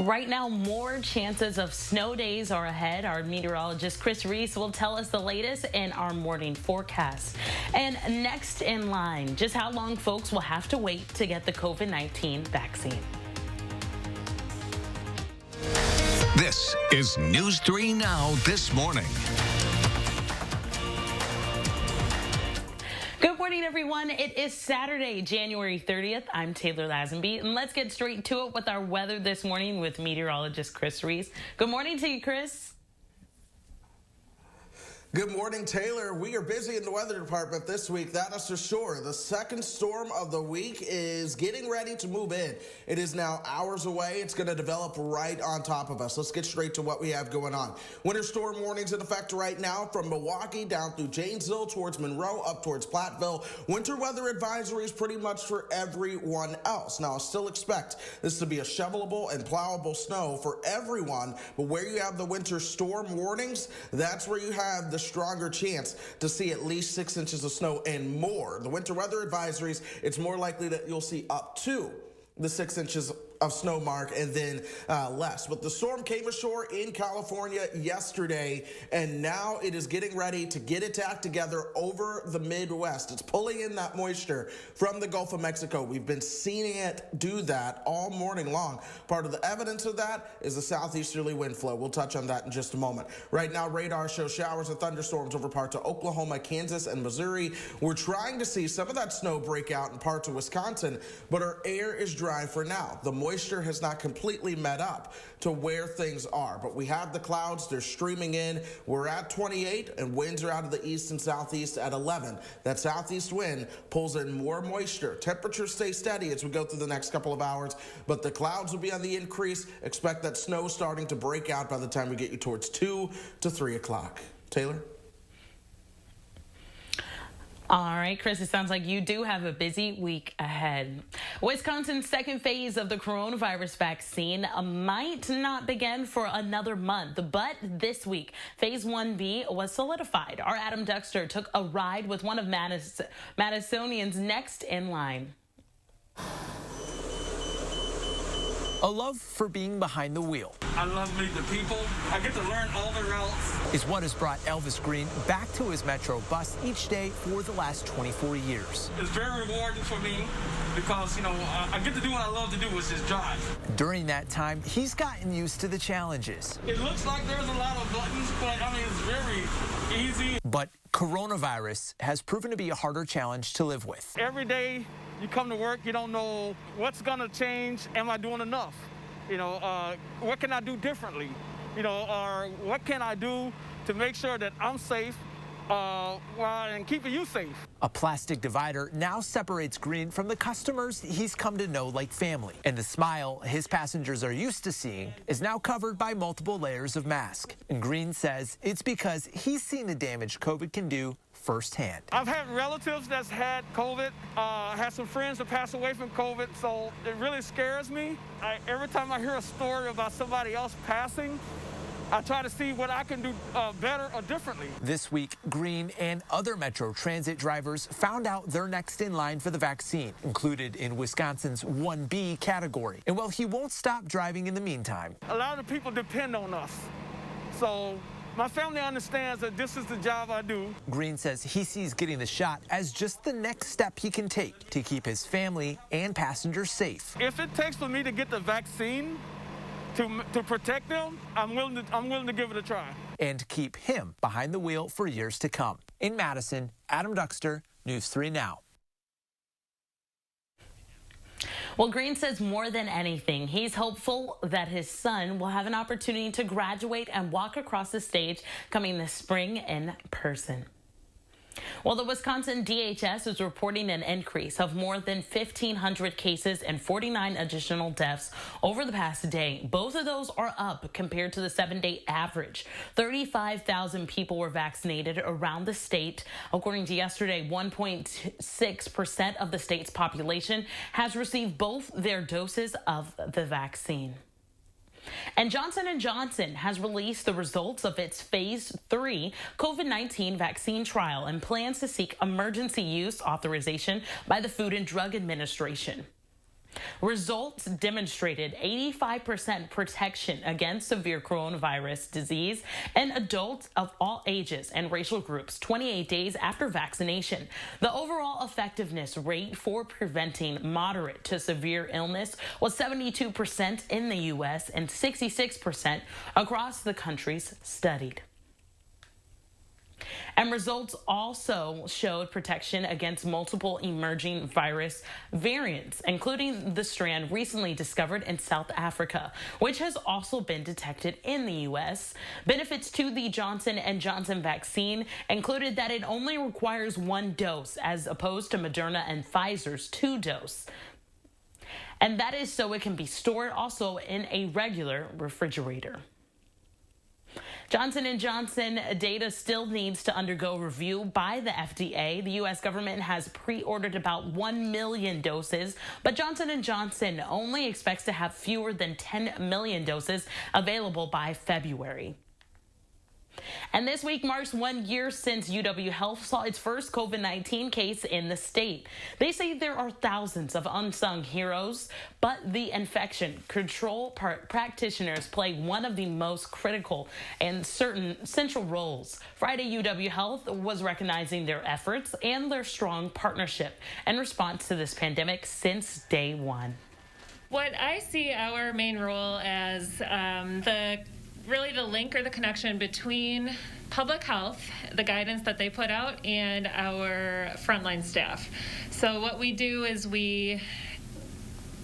Right now, more chances of snow days are ahead. Our meteorologist Chris Reese will tell us the latest in our morning forecast. And next in line, just how long folks will have to wait to get the COVID-19 vaccine. This is News 3 Now this morning. Good morning, everyone. It is Saturday, January 30th. I'm Taylor Lazenby, and let's get straight to it with our weather this morning with meteorologist Chris Reese. Good morning to you, Chris. Good morning, Taylor. We are busy in the weather department this week, that is for sure. The second storm of the week is getting ready to move in. It is now hours away. It's going to develop right on top of us. Let's get straight to what we have going on. Winter storm warnings in effect right now from Milwaukee down through Janesville towards Monroe up towards Platteville. Winter weather advisories pretty much for everyone else. Now, I still expect this to be a shovelable and plowable snow for everyone, but where you have the winter storm warnings, that's where you have the stronger chance to see at least 6 inches of snow and more. The winter weather advisories, it's more likely that you'll see up to the 6 inches of snow mark and then less. But the storm came ashore in California yesterday, and now it is getting ready to get its act together over the Midwest. It's pulling in that moisture from the Gulf of Mexico. We've been seeing it do that all morning long. Part of the evidence of that is the southeasterly wind flow. We'll touch on that in just a moment. Right now, radar shows showers and thunderstorms over parts of Oklahoma, Kansas, and Missouri. We're trying to see some of that snow break out in parts of Wisconsin, but our air is dry for now. The moisture has not completely met up to where things are, but we have the clouds. They're streaming in. We're at 28, and winds are out of the east and southeast at 11. That southeast wind pulls in more moisture. Temperatures stay steady as we go through the next couple of hours, but the clouds will be on the increase. Expect that snow starting to break out by the time we get you towards 2 to 3 o'clock. Taylor? All right, Chris, it sounds like you do have a busy week ahead. Wisconsin's second phase of the coronavirus vaccine might not begin for another month, but this week, phase 1B was solidified. Our Adam Dexter took a ride with one of Madisonians next in line. A love for being behind the wheel. I love meeting the people. I get to learn all the routes. Is what has brought Elvis Green back to his Metro bus each day for the last 24 years. It's very rewarding for me because, I get to do what I love to do, which is drive. During that time, he's gotten used to the challenges. It looks like there's a lot of buttons, but it's very easy. But coronavirus has proven to be a harder challenge to live with. Every day you come to work, you don't know what's going to change. Am I doing enough? What can I do differently? Or what can I do to make sure that I'm safe and keeping you safe? A plastic divider now separates Green from the customers he's come to know like family. And the smile his passengers are used to seeing is now covered by multiple layers of mask. And Green says it's because he's seen the damage COVID can do firsthand. I've had relatives that's had COVID, had some friends that passed away from COVID, so it really scares me. Every time I hear a story about somebody else passing, I try to see what I can do better or differently. This week, Green and other Metro Transit drivers found out they're next in line for the vaccine, included in Wisconsin's 1B category. And while he won't stop driving in the meantime, a lot of people depend on us. So my family understands that this is the job I do. Green says he sees getting the shot as just the next step he can take to keep his family and passengers safe. If it takes for me to get the vaccine to protect them, I'm willing to give it a try. And keep him behind the wheel for years to come. In Madison, Adam Dexter, News 3 Now. Well, Green says more than anything, he's hopeful that his son will have an opportunity to graduate and walk across the stage coming this spring in person. Well, the Wisconsin DHS is reporting an increase of more than 1,500 cases and 49 additional deaths over the past day. Both of those are up compared to the 7-day average. 35,000 people were vaccinated around the state. According to yesterday, 1.6% of the state's population has received both their doses of the vaccine. And Johnson & Johnson has released the results of its phase 3 COVID-19 vaccine trial and plans to seek emergency use authorization by the Food and Drug Administration. Results demonstrated 85% protection against severe coronavirus disease in adults of all ages and racial groups 28 days after vaccination. The overall effectiveness rate for preventing moderate to severe illness was 72% in the U.S. and 66% across the countries studied. And results also showed protection against multiple emerging virus variants, including the strand recently discovered in South Africa, which has also been detected in the U.S. Benefits to the Johnson & Johnson vaccine included that it only requires 1 dose as opposed to Moderna and Pfizer's 2 dose. And that is so it can be stored also in a regular refrigerator. Johnson & Johnson data still needs to undergo review by the FDA. The U.S. government has pre-ordered about 1 million doses, but Johnson & Johnson only expects to have fewer than 10 million doses available by February. And this week marks 1 year since UW Health saw its first COVID-19 case in the state. They say there are thousands of unsung heroes, but the infection control practitioners play one of the most critical and certain central roles. Friday, UW Health was recognizing their efforts and their strong partnership in response to this pandemic since day one. What I see our main role as really the link or the connection between public health, the guidance that they put out, and our frontline staff. So what we do is we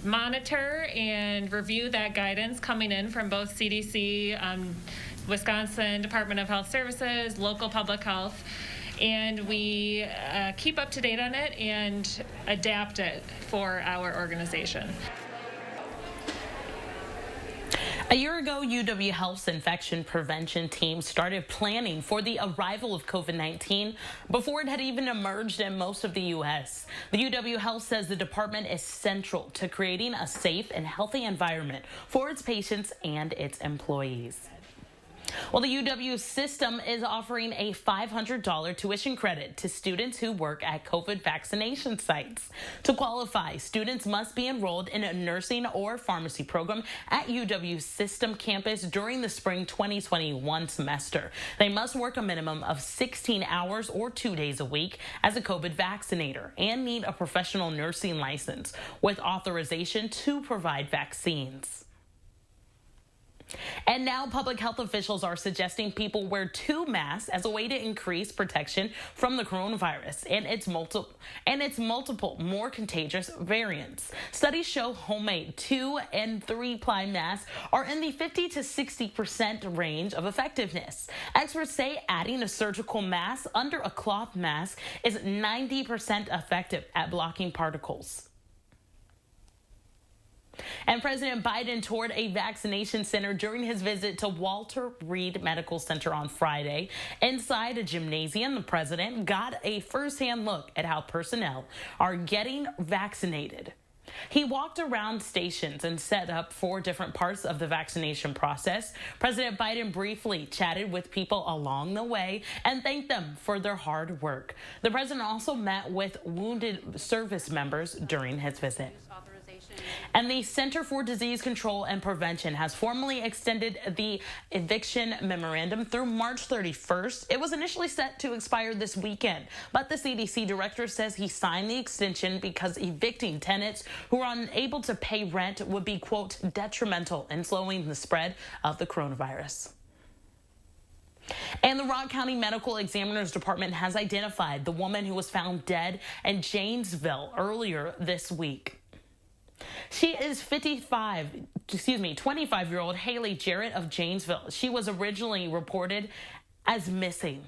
monitor and review that guidance coming in from both CDC, Wisconsin Department of Health Services, local public health, and we keep up to date on it and adapt it for our organization. A year ago, UW Health's infection prevention team started planning for the arrival of COVID-19 before it had even emerged in most of the U.S. The UW Health says the department is central to creating a safe and healthy environment for its patients and its employees. Well, the UW system is offering a $500 tuition credit to students who work at COVID vaccination sites. To qualify, students must be enrolled in a nursing or pharmacy program at UW system campus during the spring 2021 semester. They must work a minimum of 16 hours or 2 days a week as a COVID vaccinator and need a professional nursing license with authorization to provide vaccines. And now public health officials are suggesting people wear 2 masks as a way to increase protection from the coronavirus and its multiple more contagious variants. Studies show homemade 2- and 3-ply masks are in the 50 to 60% range of effectiveness. Experts say adding a surgical mask under a cloth mask is 90% effective at blocking particles. And President Biden toured a vaccination center during his visit to Walter Reed Medical Center on Friday. Inside a gymnasium, the president got a first-hand look at how personnel are getting vaccinated. He walked around stations and set up 4 different parts of the vaccination process. President Biden briefly chatted with people along the way and thanked them for their hard work. The president also met with wounded service members during his visit. And the Center for Disease Control and Prevention has formally extended the eviction memorandum through March 31st. It was initially set to expire this weekend, but the CDC director says he signed the extension because evicting tenants who are unable to pay rent would be, quote, detrimental in slowing the spread of the coronavirus. And the Rock County Medical Examiner's Department has identified the woman who was found dead in Janesville earlier this week. She is 25-year-old Haley Jarrett of Janesville. She was originally reported as missing.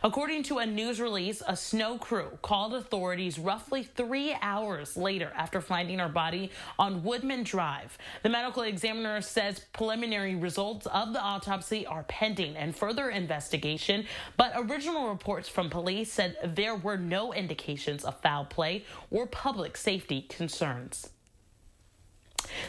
According to a news release, a snow crew called authorities roughly 3 hours later after finding her body on Woodman Drive. The medical examiner says preliminary results of the autopsy are pending and further investigation, but original reports from police said there were no indications of foul play or public safety concerns.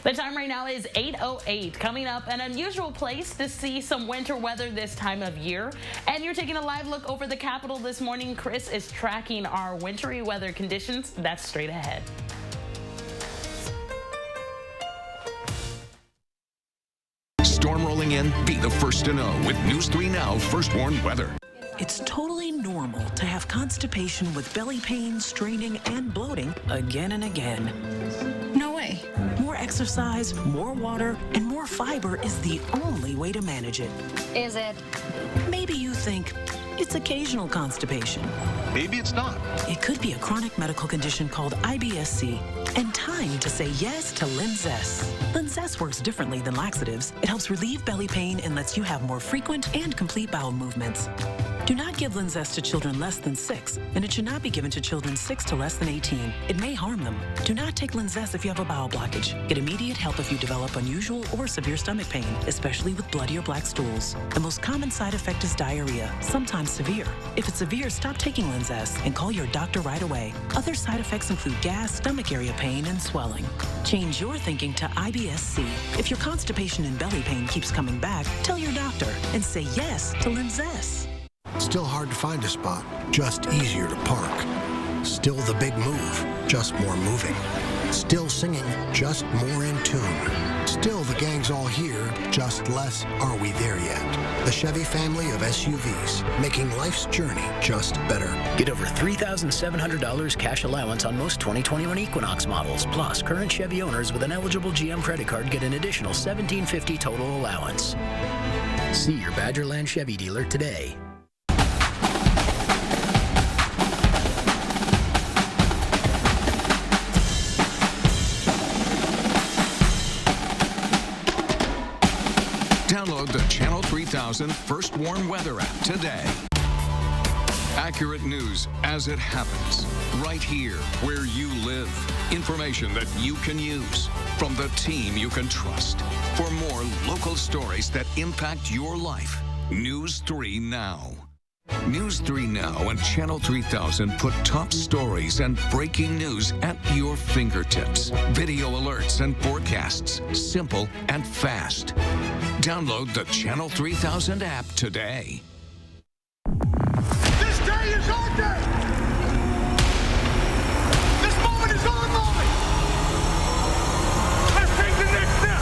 The time right now is 8:08. Coming up, an unusual place to see some winter weather this time of year. And you're taking a live look over the Capitol this morning. Chris is tracking our wintry weather conditions. That's straight ahead. Storm rolling in? Be the first to know with News 3 Now First Warn Weather. It's totally normal to have constipation with belly pain, straining, and bloating again and again. No way. More exercise, more water, and more fiber is the only way to manage it. Is it? Maybe you think it's occasional constipation. Maybe it's not. It could be a chronic medical condition called IBS-C. And time to say yes to Linzess. Linzess works differently than laxatives. It helps relieve belly pain and lets you have more frequent and complete bowel movements. Do not give Linzess to children less than 6, and it should not be given to children 6 to less than 18. It may harm them. Do not take Linzess if you have a bowel blockage. Get immediate help if you develop unusual or severe stomach pain, especially with bloody or black stools. The most common side effect is diarrhea, sometimes severe. If it's severe, stop taking Linzess and call your doctor right away. Other side effects include gas, stomach area pain, and swelling. Change your thinking to IBS-C. If your constipation and belly pain keeps coming back, tell your doctor and say yes to Linzess. Still hard to find a spot, just easier to park. Still the big move, just more moving. Still singing, just more in tune. Still the gang's all here, just less are we there yet. The Chevy family of SUVs, making life's journey just better. Get over $3,700 cash allowance on most 2021 Equinox models. Plus, current Chevy owners with an eligible GM credit card get an additional $1,750 total allowance. See your Badgerland Chevy dealer today. Download the Channel 3000 First Warn Weather app today. Accurate news as it happens, right here where you live. Information that you can use from the team you can trust. For more local stories that impact your life, News 3 Now. News 3 Now and Channel 3000 put top stories and breaking news at your fingertips. Video alerts and forecasts, simple and fast. Download the Channel 3000 app today. This day is our day. This moment is our moment. Let's take the next step.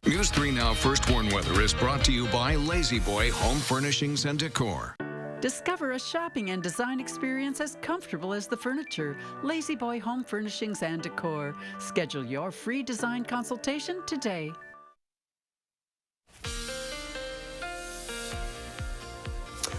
News 3 Now First Warn Weather is brought to you by Lazy Boy Home Furnishings and Decor. Discover a shopping and design experience as comfortable as the furniture. Lazy Boy Home Furnishings and Decor. Schedule your free design consultation today.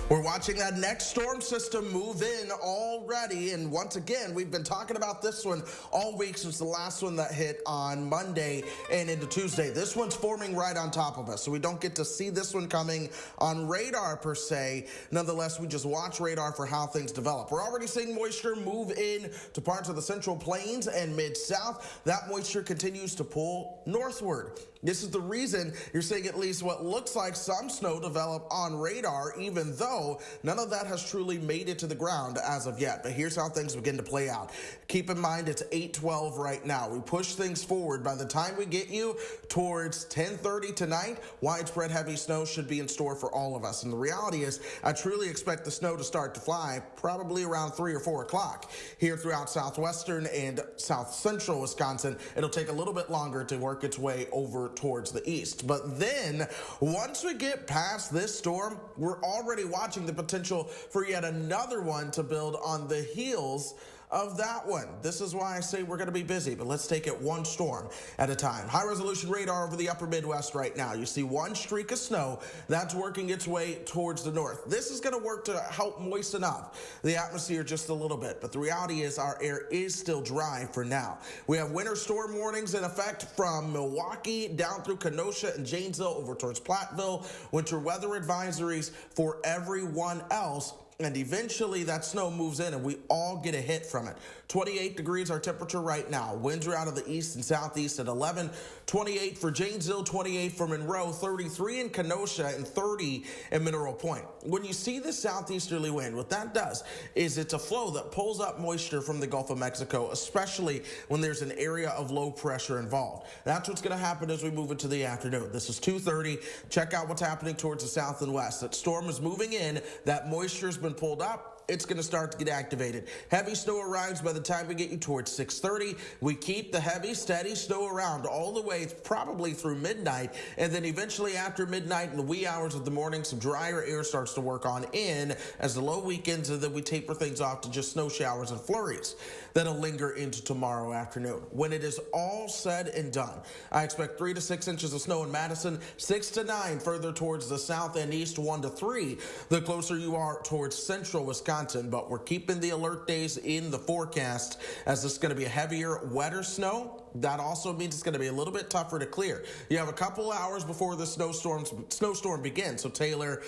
We're watching that next storm system move in already, and once again, we've been talking about this one all week since the last one that hit on Monday and into Tuesday. This one's forming right on top of us, so we don't get to see this one coming on radar per se. Nonetheless, we just watch radar for how things develop. We're already seeing moisture move in to parts of the Central Plains and Mid-South. That moisture continues to pull northward. This is the reason you're seeing at least what looks like some snow develop on radar, even though none of that has truly made it to the ground as of yet. But here's how things begin to play out. Keep in mind it's 8:12 right now. We push things forward. By the time we get you towards 10:30 tonight, widespread heavy snow should be in store for all of us. And the reality is, I truly expect the snow to start to fly probably around 3 or 4 o'clock. Here throughout southwestern and south central Wisconsin, it'll take a little bit longer to work its way over towards the east. But then, once we get past this storm, we're already watching the potential for yet another one to build on the heels of that one. This is why I say we're going to be busy, but let's take it one storm at a time. High resolution radar over the upper Midwest right now. You see one streak of snow that's working its way towards the north. This is going to work to help moisten up the atmosphere just a little bit, but the reality is our air is still dry for now. We have winter storm warnings in effect from Milwaukee down through Kenosha and Janesville over towards Platteville. Winter weather advisories for everyone else. And eventually that snow moves in and we all get a hit from it. 28 degrees our temperature right now. Winds are out of the east and southeast at 11. 28 for Janesville, 28 for Monroe, 33 in Kenosha, and 30 in Mineral Point. When you see the southeasterly wind, what that does is it's a flow that pulls up moisture from the Gulf of Mexico, especially when there's an area of low pressure involved. That's what's going to happen as we move into the afternoon. This is 2:30. Check out what's happening towards the south and west. That storm is moving in. That moisture has been pulled up. it's going to start to get activated. Heavy snow arrives by the time we get you towards 6:30. We keep the heavy, steady snow around all the way probably through midnight, and then eventually after midnight in the wee hours of the morning, some drier air starts to work on in as the low weekends, and then we taper things off to just snow showers and flurries that'll linger into tomorrow afternoon. When it is all said and done, I expect 3 to 6 inches of snow in Madison, 6 to 9 further towards the south and east, 1 to 3 the closer you are towards central Wisconsin. But we're keeping the alert days in the forecast as this is going to be a heavier, wetter snow. That also means it's going to be a little bit tougher to clear. You have a couple hours before the snowstorm begins. So Taylor,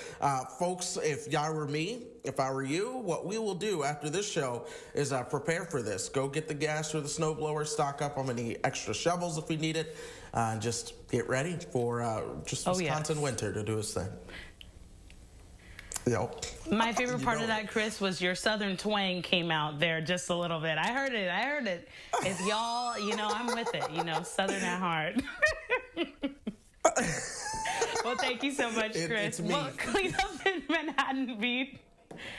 folks, if y'all were me, if I were you, what we will do after this show is prepare for this. Go get the gas or the snowblower, stock up on any extra shovels if we need it. Just get ready for Wisconsin winter to do its thing. Yep. My favorite part of that, Chris, was your southern twang came out there just a little bit. I heard it. If y'all, I'm with it. Southern at heart. Well, thank you so much, Chris. It's me. Well, clean up in Manhattan Beach.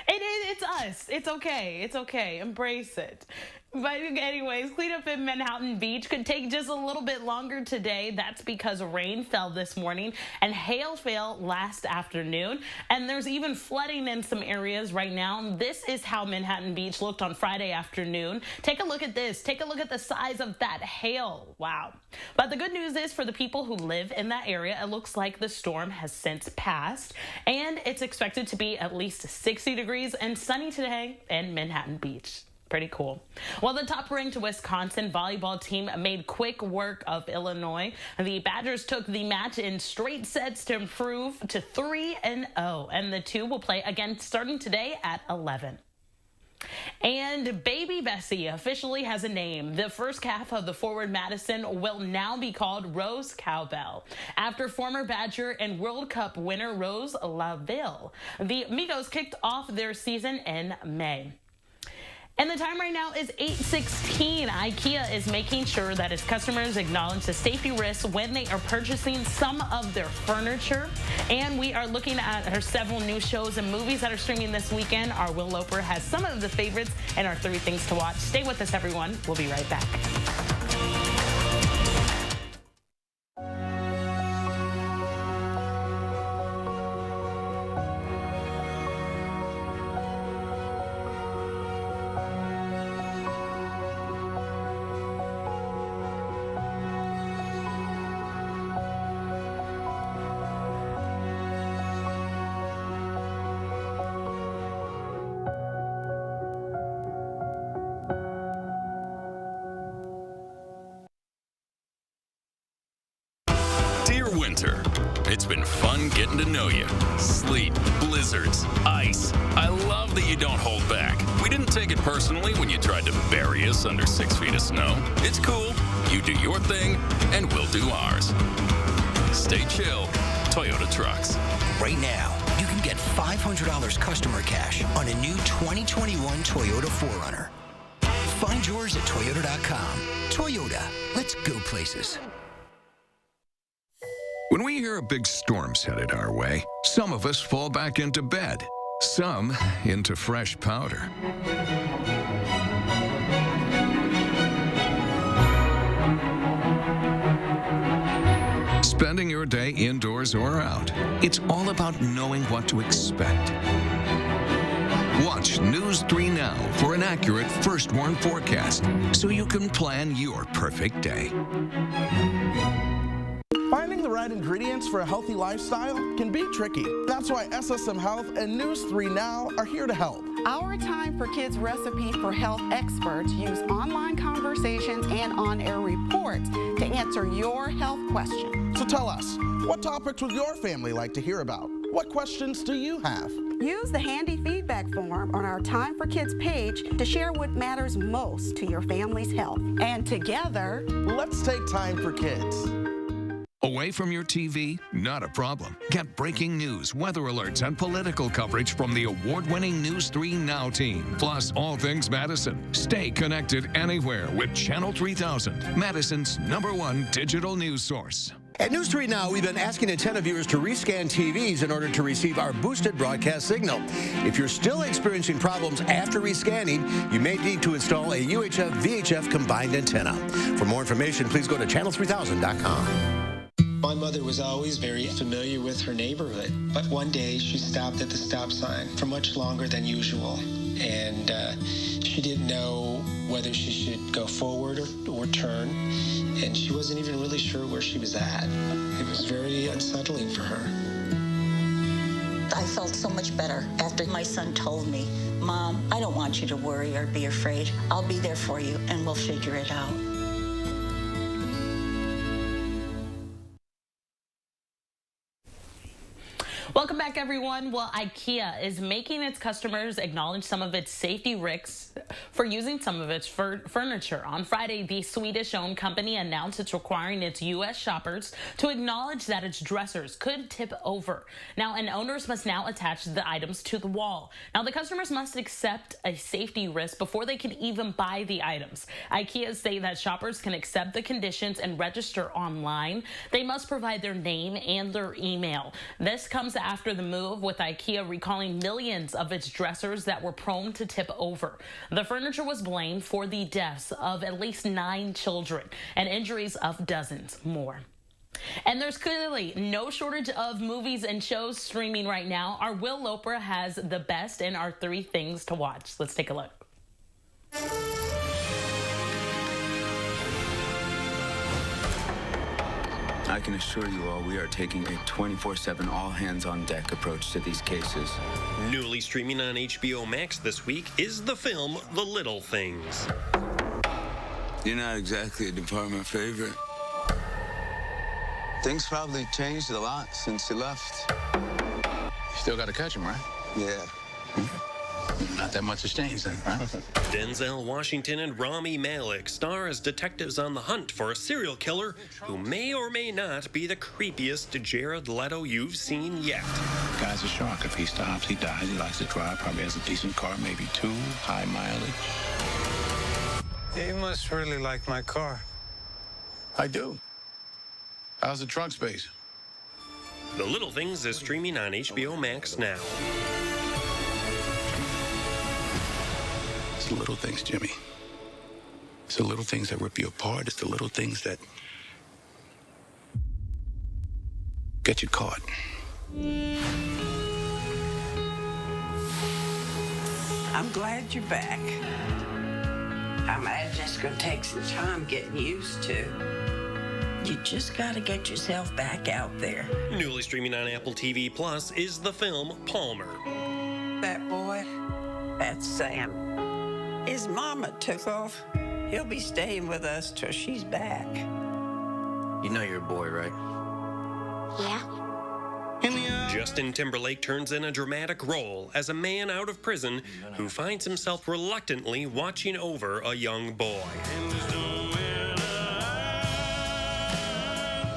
It's us. It's okay. Embrace it. But anyways, cleanup in Manhattan Beach could take just a little bit longer today. That's because rain fell this morning and hail fell last afternoon. And there's even flooding in some areas right now. This is how Manhattan Beach looked on Friday afternoon. Take a look at this. Take a look at the size of that hail. Wow. But the good news is for the people who live in that area, it looks like the storm has since passed. And it's expected to be at least 60 degrees and sunny today in Manhattan Beach. Pretty cool. Well, the top-ranked Wisconsin volleyball team made quick work of Illinois. The Badgers took the match in straight sets to improve to 3-0, and the two will play again starting today at 11. And baby Bessie officially has a name. The first calf of the forward Madison will now be called Rose Cowbell, after former Badger and World Cup winner Rose LaVille. The Migos kicked off their season in May. And the time right now is 8:16. IKEA is making sure that its customers acknowledge the safety risks when they are purchasing some of their furniture. And we are looking at our several new shows and movies that are streaming this weekend. Our Will Loper has some of the favorites and our 3 things to watch. Stay with us, everyone. We'll be right back. Winter. It's been fun getting to know you. Sleet, blizzards, ice. I love that you don't hold back. We didn't take it personally when you tried to bury us under 6 feet of snow. It's cool. You do your thing, and we'll do ours. Stay chill. Toyota Trucks. Right now, you can get $500 customer cash on a new 2021 Toyota 4Runner. Find yours at Toyota.com. Toyota, let's go places. When we hear a big storm's headed our way, some of us fall back into bed, some into fresh powder. Spending your day indoors or out, it's all about knowing what to expect. Watch News 3 Now for an accurate first warn forecast so you can plan your perfect day. Finding the right ingredients for a healthy lifestyle can be tricky. That's why SSM Health and News 3 Now are here to help. Our Time for Kids recipe for health experts use online conversations and on-air reports to answer your health questions. So tell us, what topics would your family like to hear about? What questions do you have? Use the handy feedback form on our Time for Kids page to share what matters most to your family's health. And together, let's take time for kids. Away from your TV? Not a problem. Get breaking news, weather alerts, and political coverage from the award-winning News 3 Now team. Plus, all things Madison. Stay connected anywhere with Channel 3000, Madison's #1 digital news source. At News 3 Now, we've been asking antenna viewers to rescan TVs in order to receive our boosted broadcast signal. If you're still experiencing problems after rescanning, you may need to install a UHF-VHF combined antenna. For more information, please go to channel3000.com. My mother was always very familiar with her neighborhood, but one day she stopped at the stop sign for much longer than usual, and she didn't know whether she should go forward or turn, and she wasn't even really sure where she was at. It was very unsettling for her. I felt so much better after my son told me, "Mom, I don't want you to worry or be afraid. I'll be there for you, and we'll figure it out." Welcome back, everyone. Well, IKEA is making its customers acknowledge some of its safety risks for using some of its furniture. On Friday, the Swedish-owned company announced it's requiring its U.S. shoppers to acknowledge that its dressers could tip over. Now, and owners must now attach the items to the wall. Now, the customers must accept a safety risk before they can even buy the items. IKEA say that shoppers can accept the conditions and register online. They must provide their name and their email. This comes after the move, with IKEA recalling millions of its dressers that were prone to tip over. The furniture was blamed for the deaths of at least 9 children and injuries of dozens more. And there's clearly no shortage of movies and shows streaming right now. Our Will Loper has the best in our 3 things to watch. Let's take a look. I can assure you all we are taking a 24/7 all-hands-on-deck approach to these cases. Newly streaming on HBO Max this week is the film The Little Things. You're not exactly a department favorite. Things probably changed a lot since you left. You still got to catch him, right? Yeah. Not that much has changed then, right? Denzel Washington and Rami Malek star as detectives on the hunt for a serial killer who may or may not be the creepiest Jared Leto you've seen yet. Guy's a shark. If he stops, he dies. He likes to drive. Probably has a decent car, maybe 2, high mileage. You must really like my car. I do. How's the trunk space? The Little Things is streaming on HBO Max now. It's the little things, Jimmy. It's the little things that rip you apart. It's the little things that get you caught. I'm glad you're back. I imagine it's going to take some time getting used to. You just got to get yourself back out there. Newly streaming on Apple TV Plus is the film Palmer. That boy, that's Sam. His mama took off. He'll be staying with us till she's back. You know you're a boy, right? Yeah. Justin Timberlake turns in a dramatic role as a man out of prison who finds himself reluctantly watching over a young boy.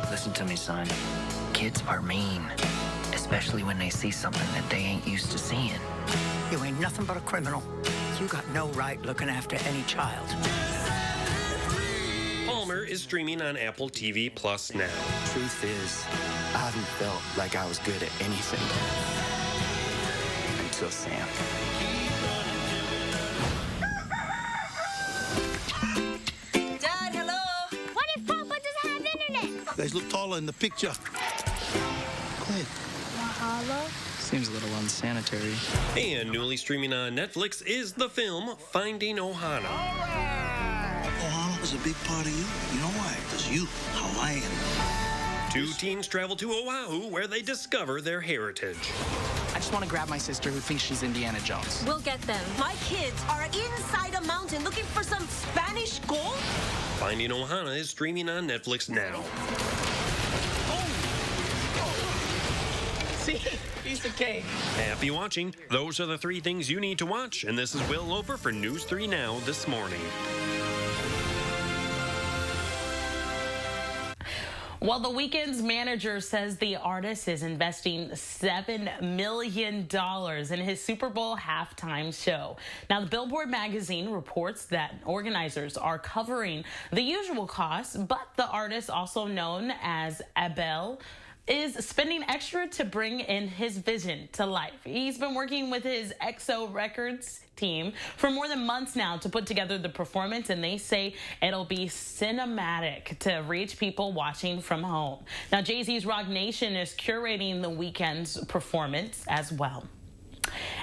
Listen to me, son. Kids are mean, especially when they see something that they ain't used to seeing. You ain't nothing but a criminal. You got no right looking after any child. Palmer is streaming on Apple TV Plus now. Truth is, I haven't felt like I was good at anything until Sam. Dad, hello? What if Papa doesn't have internet? You guys look taller in the picture. Clint. Mahalo? Seems a little unsanitary. And newly streaming on Netflix is the film Finding Ohana. Ohana was a big part of you. You know why? Because you, Hawaiian. 2 teens travel to Oahu where they discover their heritage. I just want to grab my sister who thinks she's Indiana Jones. We'll get them. My kids are inside a mountain looking for some Spanish gold. Finding Ohana is streaming on Netflix now. See? Piece of cake. Happy watching. Those are the 3 things you need to watch. And this is Will Loper for News 3 Now this morning. Well, The Weeknd's manager says the artist is investing $7 million in his Super Bowl halftime show. Now, the Billboard magazine reports that organizers are covering the usual costs, but the artist, also known as Abel, is spending extra to bring in his vision to life. He's been working with his XO Records team for more than months now to put together the performance, and they say it'll be cinematic to reach people watching from home. Now, Jay-Z's Rock Nation is curating the Weeknd's performance as well.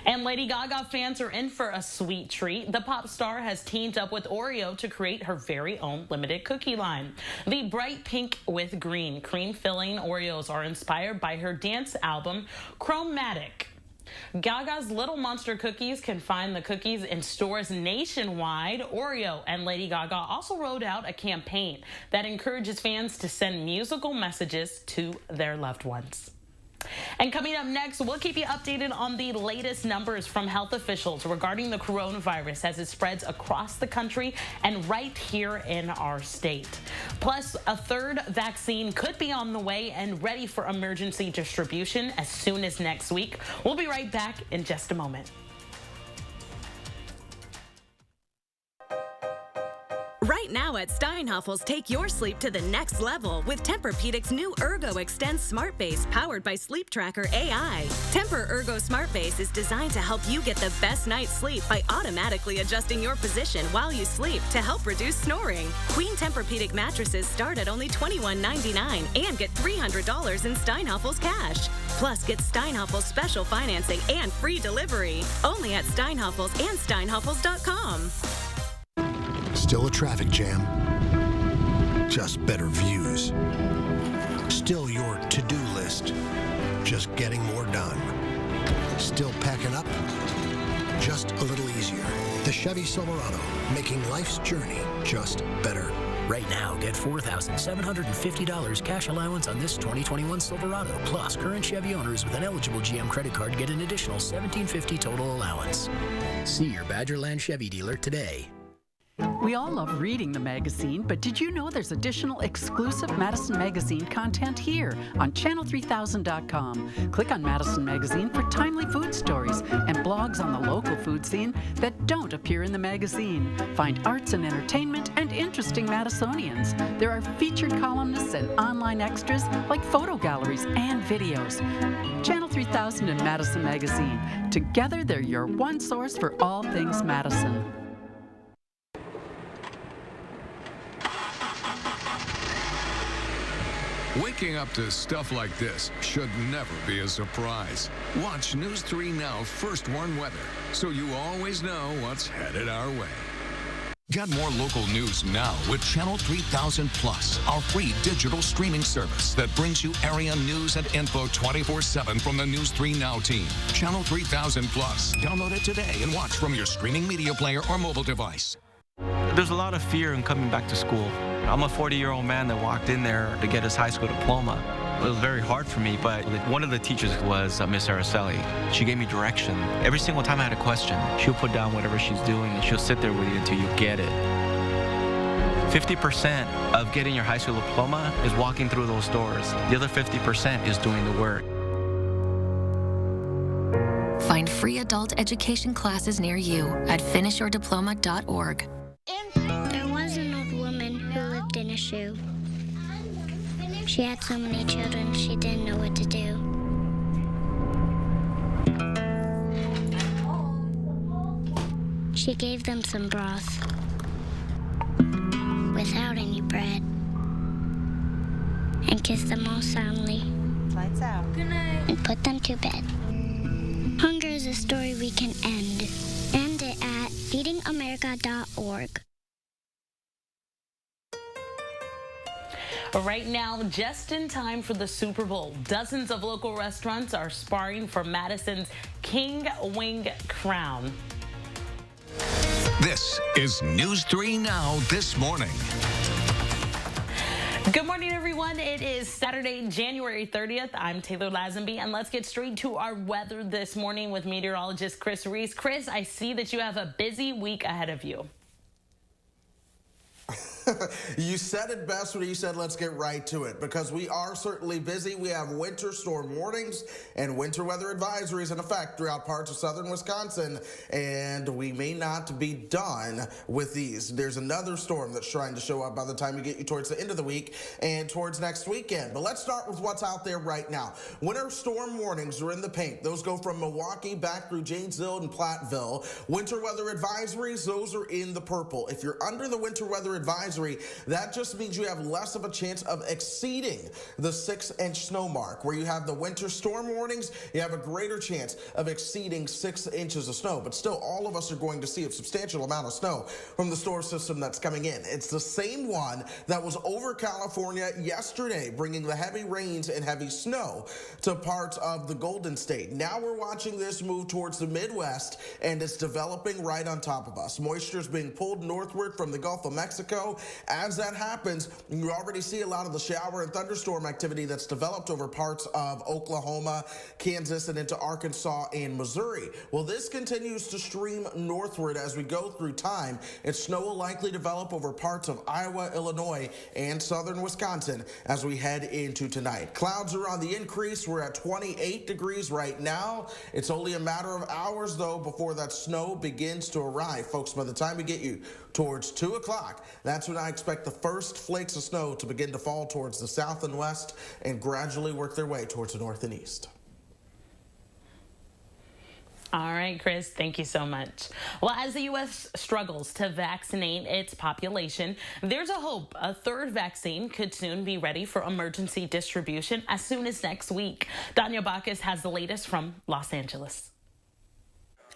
And Lady Gaga fans are in for a sweet treat. The pop star has teamed up with Oreo to create her very own limited cookie line. The bright pink with green cream filling Oreos are inspired by her dance album, Chromatic. Gaga's Little Monster cookies can find the cookies in stores nationwide. Oreo and Lady Gaga also rolled out a campaign that encourages fans to send musical messages to their loved ones. And coming up next, we'll keep you updated on the latest numbers from health officials regarding the coronavirus as it spreads across the country and right here in our state. Plus, a third vaccine could be on the way and ready for emergency distribution as soon as next week. We'll be right back in just a moment. Right now at Steinhafels, take your sleep to the next level with Tempur-Pedic's new Ergo Extend Smart Base powered by Sleep Tracker AI. Tempur Ergo Smart Base is designed to help you get the best night's sleep by automatically adjusting your position while you sleep to help reduce snoring. Queen Tempur-Pedic mattresses start at only $21.99 and get $300 in Steinhafels cash. Plus, get Steinhafels special financing and free delivery. Only at Steinhafels and Steinhafels.com. Still a traffic jam, just better views. Still your to-do list, just getting more done. Still packing up, just a little easier. The Chevy Silverado, making life's journey just better. Right now, get $4,750 cash allowance on this 2021 Silverado. Plus, current Chevy owners with an eligible GM credit card get an additional $1,750 total allowance. See your Badgerland Chevy dealer today. We all love reading the magazine, but did you know there's additional exclusive Madison Magazine content here on channel3000.com? Click on Madison Magazine for timely food stories and blogs on the local food scene that don't appear in the magazine. Find arts and entertainment and interesting Madisonians. There are featured columnists and online extras like photo galleries and videos. Channel 3000 and Madison Magazine. Together, they're your one source for all things Madison. Waking up to stuff like this should never be a surprise. Watch News 3 Now First Warn Weather so you always know what's headed our way. Get more local news now with Channel 3000 Plus, our free digital streaming service that brings you area news and info 24/7 from the News 3 Now team. Channel 3000 Plus. Download it today and watch from your streaming media player or mobile device. There's a lot of fear in coming back to school. I'm a 40-year-old man that walked in there to get his high school diploma. It was very hard for me, but one of the teachers was Miss Araceli. She gave me direction. Every single time I had a question, she'll put down whatever she's doing and she'll sit there with you until you get it. 50% of getting your high school diploma is walking through those doors. The other 50% is doing the work. Find free adult education classes near you at finishyourdiploma.org. There was an old woman who lived in a shoe. She had so many children, she didn't know what to do. She gave them some broth without any bread and kissed them all soundly. Lights out. Good night. And put them to bed. Hunger is a story we can end. End it at feedingamerica.org. Right now, just in time for the Super Bowl, dozens of local restaurants are sparring for Madison's King Wing crown. This is News 3 Now This Morning. Good morning, everyone. It is Saturday, January 30th. I'm Taylor Lazenby, and let's get straight to our weather this morning with meteorologist Chris Reese. Chris, I see that you have a busy week ahead of you. You said it best when you said let's get right to it, because we are certainly busy. We have winter storm warnings and winter weather advisories in effect throughout parts of southern Wisconsin, and we may not be done with these. There's another storm that's trying to show up by the time we get you towards the end of the week and towards next weekend. But let's start with what's out there right now. Winter storm warnings are in the pink. Those go from Milwaukee back through Janesville and Platteville. Winter weather advisories, those are in the purple. If you're under the winter weather advisory, that just means you have less of a chance of exceeding the 6-inch snow mark. Where you have the winter storm warnings, you have a greater chance of exceeding 6 inches of snow. But still, all of us are going to see a substantial amount of snow from the storm system that's coming in. It's the same one that was over California yesterday, bringing the heavy rains and heavy snow to parts of the Golden State. Now we're watching this move towards the Midwest, and it's developing right on top of us. Moisture is being pulled northward from the Gulf of Mexico. As that happens, you already see a lot of the shower and thunderstorm activity that's developed over parts of Oklahoma, Kansas, and into Arkansas and Missouri. Well, this continues to stream northward as we go through time, and snow will likely develop over parts of Iowa, Illinois, and southern Wisconsin as we head into tonight. Clouds are on the increase. We're at 28 degrees right now. It's only a matter of hours, though, before that snow begins to arrive. Folks, by the time we get you towards 2 o'clock, that's when I expect the first flakes of snow to begin to fall towards the south and west and gradually work their way towards the north and east. All right, Chris, thank you so much. Well, as the U.S. struggles to vaccinate its population, there's a hope a third vaccine could soon be ready for emergency distribution as soon as next week. Danya Bacchus has the latest from Los Angeles.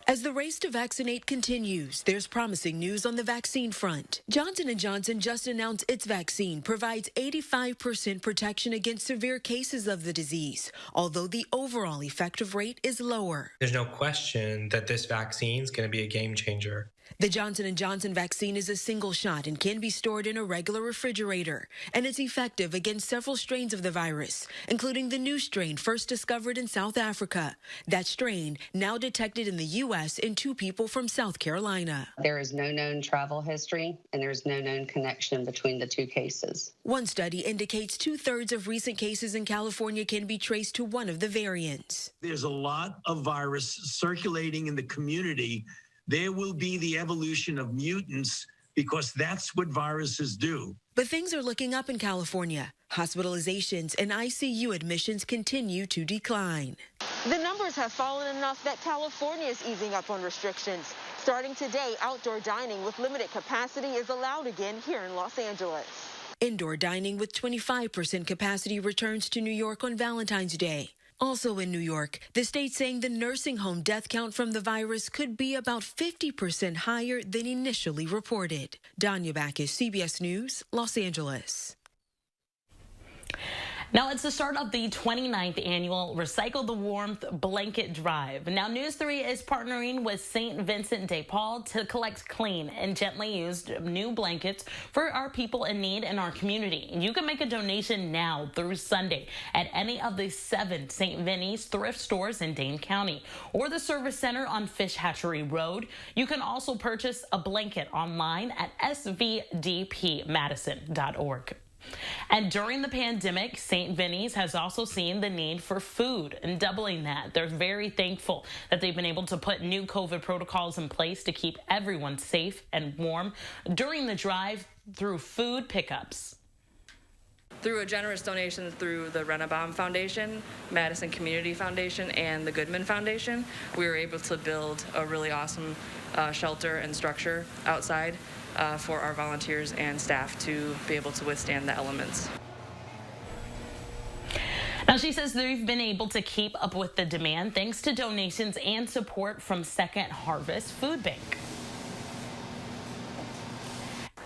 As the race to vaccinate continues, there's promising news on the vaccine front. Johnson & Johnson just announced its vaccine provides 85% protection against severe cases of the disease, although the overall effective rate is lower. There's no question that this vaccine is going to be a game changer. The Johnson & Johnson vaccine is a single shot and can be stored in a regular refrigerator, and it's effective against several strains of the virus, including the new strain first discovered in South Africa. That strain now detected in the U.S. in 2 people from South Carolina. There is no known travel history, and there's no known connection between the 2 cases. One study indicates 2/3 of recent cases in California can be traced to one of the variants. There's a lot of virus circulating in the community. There will be the evolution of mutants because that's what viruses do. But things are looking up in California. Hospitalizations and ICU admissions continue to decline. The numbers have fallen enough that California is easing up on restrictions. Starting today, outdoor dining with limited capacity is allowed again here in Los Angeles. Indoor dining with 25% capacity returns to New York on Valentine's Day. Also in New York, the state saying the nursing home death count from the virus could be about 50% higher than initially reported. Danya Bacchus, CBS News, Los Angeles. Now, it's the start of the 29th annual Recycle the Warmth Blanket Drive. Now, News 3 is partnering with St. Vincent de Paul to collect clean and gently used new blankets for our people in need in our community. You can make a donation now through Sunday at any of the 7 St. Vinny's thrift stores in Dane County or the Service Center on Fish Hatchery Road. You can also purchase a blanket online at svdpmadison.org. And during the pandemic, St. Vinny's has also seen the need for food and doubling that. They're very thankful that they've been able to put new COVID protocols in place to keep everyone safe and warm during the drive through food pickups. Through a generous donation through the Renabaum Foundation, Madison Community Foundation, and the Goodman Foundation, we were able to build a really awesome shelter and structure outside for our volunteers and staff to be able to withstand the elements. Now, she says they've been able to keep up with the demand thanks to donations and support from Second Harvest Food Bank.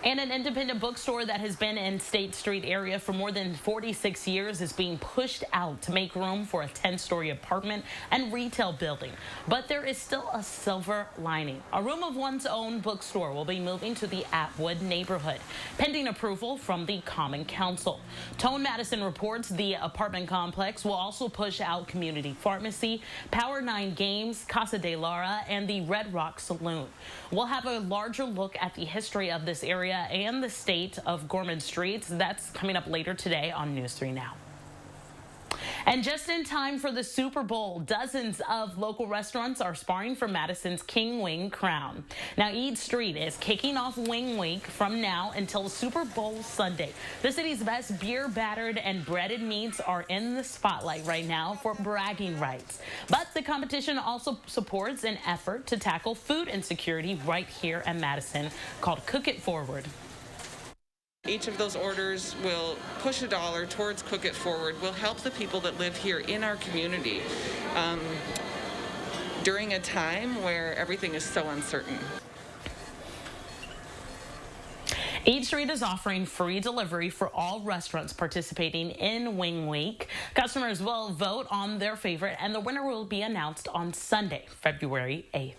And an independent bookstore that has been in State Street area for more than 46 years is being pushed out to make room for a 10-story apartment and retail building. But there is still a silver lining. A room of one's own bookstore will be moving to the Atwood neighborhood, pending approval from the Common Council. Tone Madison reports the apartment complex will also push out Community Pharmacy, Power 9 Games, Casa de Lara, and the Red Rock Saloon. We'll have a larger look at the history of this area area and the state of Gorman Streets. That's coming up later today on News 3 Now. And just in time for the Super Bowl, dozens of local restaurants are sparring for Madison's King Wing crown. Now, Eat Street is kicking off Wing Week from now until Super Bowl Sunday. The city's best beer, battered, and breaded meats are in the spotlight right now for bragging rights. But the competition also supports an effort to tackle food insecurity right here in Madison called Cook It Forward. Each of those orders will push $1 towards Cook It Forward, will help the people that live here in our community during a time where everything is so uncertain. Eat Street is offering free delivery for all restaurants participating in Wing Week. Customers will vote on their favorite, and the winner will be announced on Sunday, February 8th.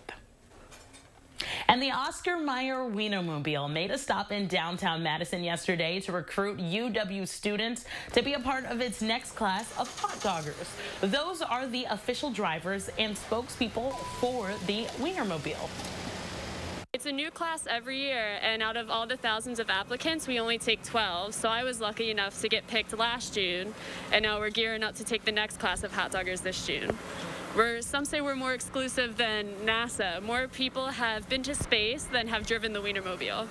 And the Oscar Mayer Wienermobile made a stop in downtown Madison yesterday to recruit UW students to be a part of its next class of hot doggers. Those are the official drivers and spokespeople for the Wienermobile. It's a new class every year, and out of all the thousands of applicants, we only take 12. So I was lucky enough to get picked last June, and now we're gearing up to take the next class of hot doggers this June. Some say we're more exclusive than NASA. More people have been to space than have driven the Wienermobile.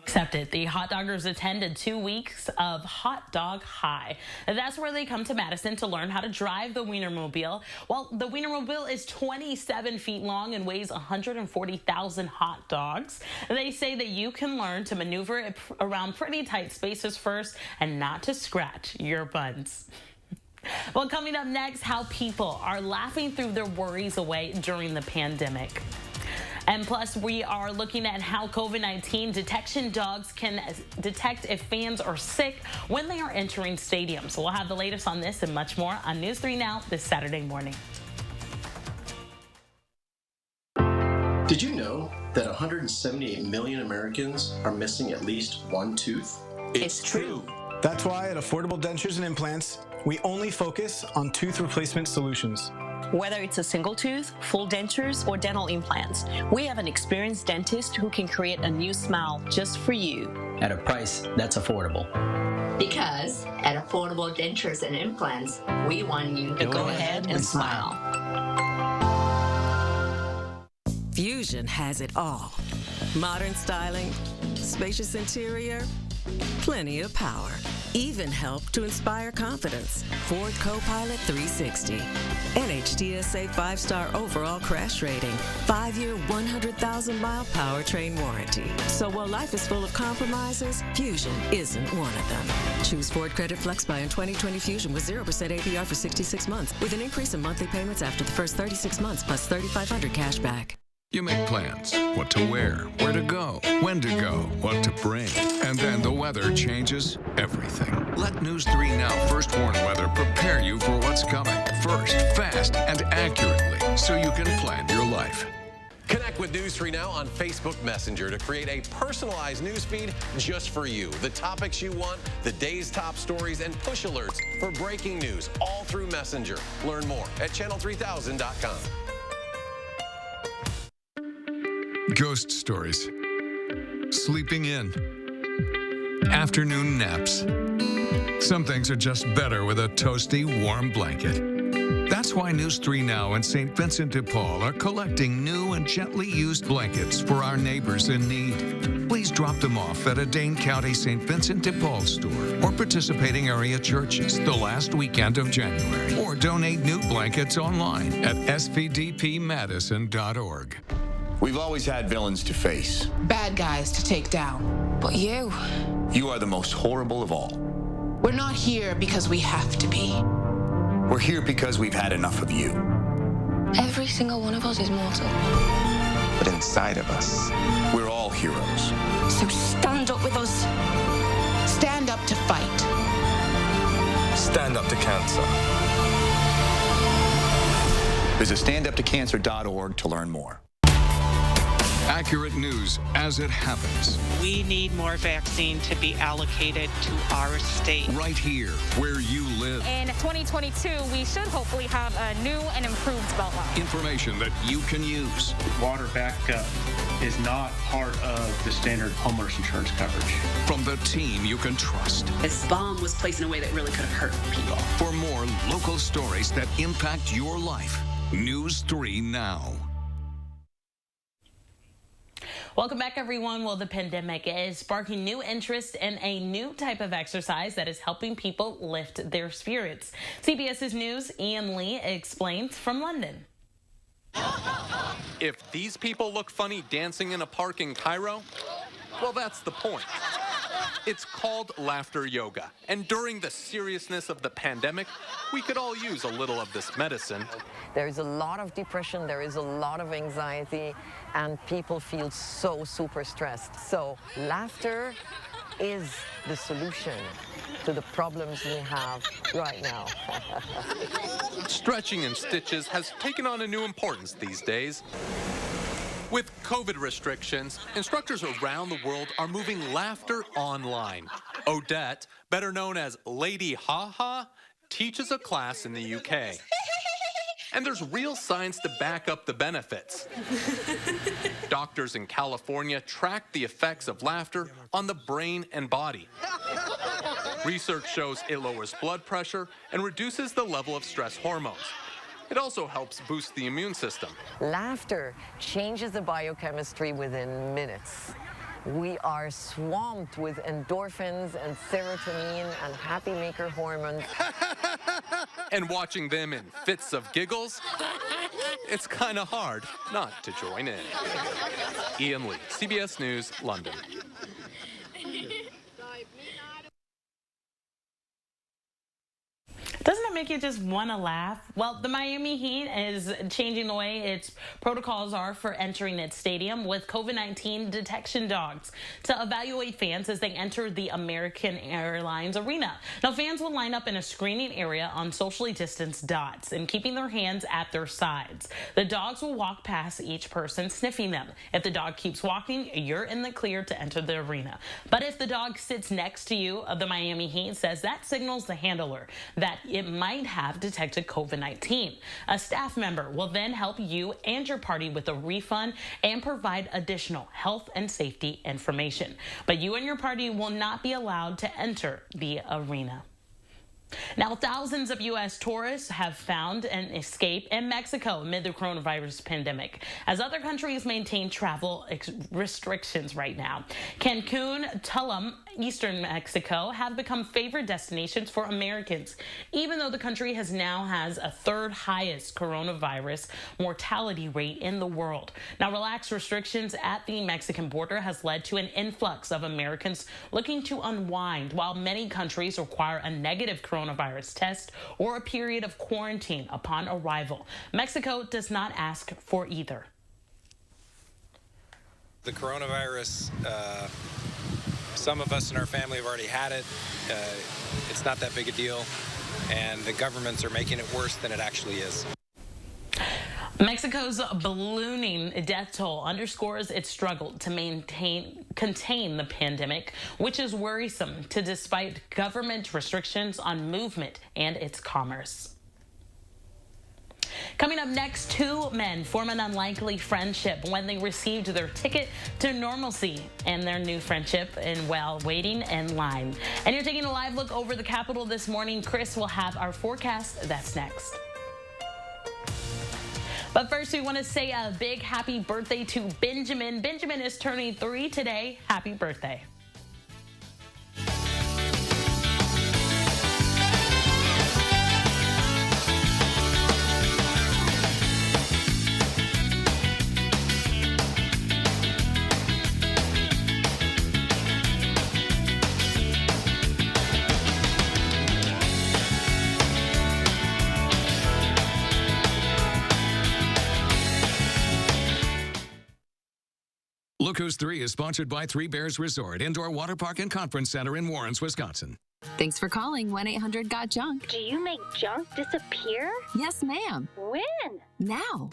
Accepted. The hot doggers attended 2 weeks of Hot Dog High. That's where they come to Madison to learn how to drive the Wienermobile. Well, the Wienermobile is 27 feet long and weighs 140,000 hot dogs. They say that you can learn to maneuver it around pretty tight spaces first and not to scratch your buns. Well, coming up next, how people are laughing through their worries away during the pandemic. And plus, we are looking at how COVID-19 detection dogs can detect if fans are sick when they are entering stadiums. So we'll have the latest on this and much more on News 3 Now this Saturday morning. Did you know that 178 million Americans are missing at least one tooth? It's true. That's why at Affordable Dentures and Implants, we only focus on tooth replacement solutions. Whether it's a single tooth, full dentures, or dental implants, we have an experienced dentist who can create a new smile just for you. At a price that's affordable. Because at Affordable Dentures and Implants, we want you to go ahead and smile. Fusion has it all. Modern styling, spacious interior, plenty of power. Even help to inspire confidence. Ford Copilot 360. NHTSA 5-star overall crash rating. 5-year, 100,000-mile powertrain warranty. So while life is full of compromises, Fusion isn't one of them. Choose Ford Credit Flex Buy in 2020 Fusion with 0% APR for 66 months with an increase in monthly payments after the first 36 months plus $3,500 cash back. You make plans, what to wear, where to go, when to go, what to bring. And then the weather changes everything. Let News 3 Now First Warn Weather prepare you for what's coming. First, fast, and accurately, so you can plan your life. Connect with News 3 Now on Facebook Messenger to create a personalized news feed just for you. The topics you want, the day's top stories, and push alerts for breaking news, all through Messenger. Learn more at channel3000.com. Ghost stories, sleeping in, afternoon naps. Some things are just better with a toasty, warm blanket. That's why News 3 Now and St. Vincent de Paul are collecting new and gently used blankets for our neighbors in need. Please drop them off at a Dane County St. Vincent de Paul store or participating area churches the last weekend of January. Or donate new blankets online at svdpmadison.org. We've always had villains to face. Bad guys to take down. But you are the most horrible of all. We're not here because we have to be. We're here because we've had enough of you. Every single one of us is mortal. But inside of us, we're all heroes. So stand up with us. Stand up to fight. Stand up to cancer. Visit standuptocancer.org to learn more. Accurate news as it happens. We need more vaccine to be allocated to our state. Right here, where you live. In 2022, we should hopefully have a new and improved beltline. Information that you can use. Water backup is not part of the standard homeowners insurance coverage. From the team you can trust. This bomb was placed in a way that really could have hurt people. For more local stories that impact your life, News 3 Now. Welcome back, everyone. Well, the pandemic is sparking new interest in a new type of exercise that is helping people lift their spirits. CBS's News' Ian Lee explains from London. If these people look funny dancing in a park in Cairo, well, that's the point. It's called laughter yoga, and during the seriousness of the pandemic, we could all use a little of this medicine. There is a lot of depression, there is a lot of anxiety, and people feel so super stressed. So laughter is the solution to the problems we have right now. Stretching and stitches has taken on a new importance these days. With COVID restrictions, instructors around the world are moving laughter online. Odette, better known as Lady Ha Ha, teaches a class in the UK. And there's real science to back up the benefits. Doctors in California track the effects of laughter on the brain and body. Research shows it lowers blood pressure and reduces the level of stress hormones. It also helps boost the immune system. Laughter changes the biochemistry within minutes. We are swamped with endorphins and serotonin and happy maker hormones. And watching them in fits of giggles, it's kind of hard not to join in. Ian Lee, CBS News, London. Doesn't it make you just want to laugh? Well, the Miami Heat is changing the way its protocols are for entering its stadium with COVID-19 detection dogs to evaluate fans as they enter the American Airlines Arena. Now, fans will line up in a screening area on socially distanced dots and keeping their hands at their sides. The dogs will walk past each person, sniffing them. If the dog keeps walking, you're in the clear to enter the arena. But if the dog sits next to you, the Miami Heat says that signals the handler that it might have detected COVID-19. A staff member will then help you and your party with a refund and provide additional health and safety information. But you and your party will not be allowed to enter the arena. Now, thousands of U.S. tourists have found an escape in Mexico amid the coronavirus pandemic, as other countries maintain travel restrictions right now. Cancun, Tulum, eastern Mexico have become favorite destinations for Americans, even though the country has a third highest coronavirus mortality rate in the world. Now, relaxed restrictions at the Mexican border has led to an influx of Americans looking to unwind, while many countries require a negative coronavirus test or a period of quarantine upon arrival. Mexico does not ask for either. The coronavirus, some of us in our family have already had it. It's not that big a deal, and the governments are making it worse than it actually is. Mexico's ballooning death toll underscores its struggle to contain the pandemic, which is worrisome despite government restrictions on movement and its commerce. Coming up next, two men form an unlikely friendship when they received their ticket to normalcy and their new friendship while waiting in line. And you're taking a live look over the Capitol this morning. Chris will have our forecast. That's next. But first, we want to say a big happy birthday to Benjamin. Benjamin is turning 3 today. Happy birthday. Look Who's 3 is sponsored by Three Bears Resort, Indoor Water Park and Conference Center in Warrens, Wisconsin. Thanks for calling 1-800-GOT-JUNK. Do you make junk disappear? Yes, ma'am. When? Now.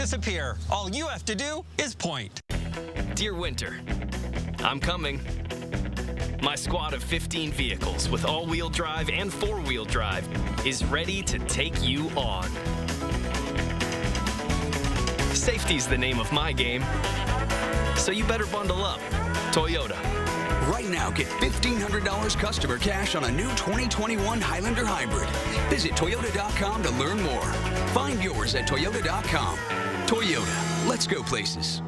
disappear. All you have to do is point. Dear Winter, I'm coming. My squad of 15 vehicles with all-wheel drive and four-wheel drive is ready to take you on. Safety's the name of my game, so you better bundle up. Toyota. Right now, get $1,500 customer cash on a new 2021 Highlander Hybrid. Visit Toyota.com to learn more. Find yours at Toyota.com. Toyota, let's go places.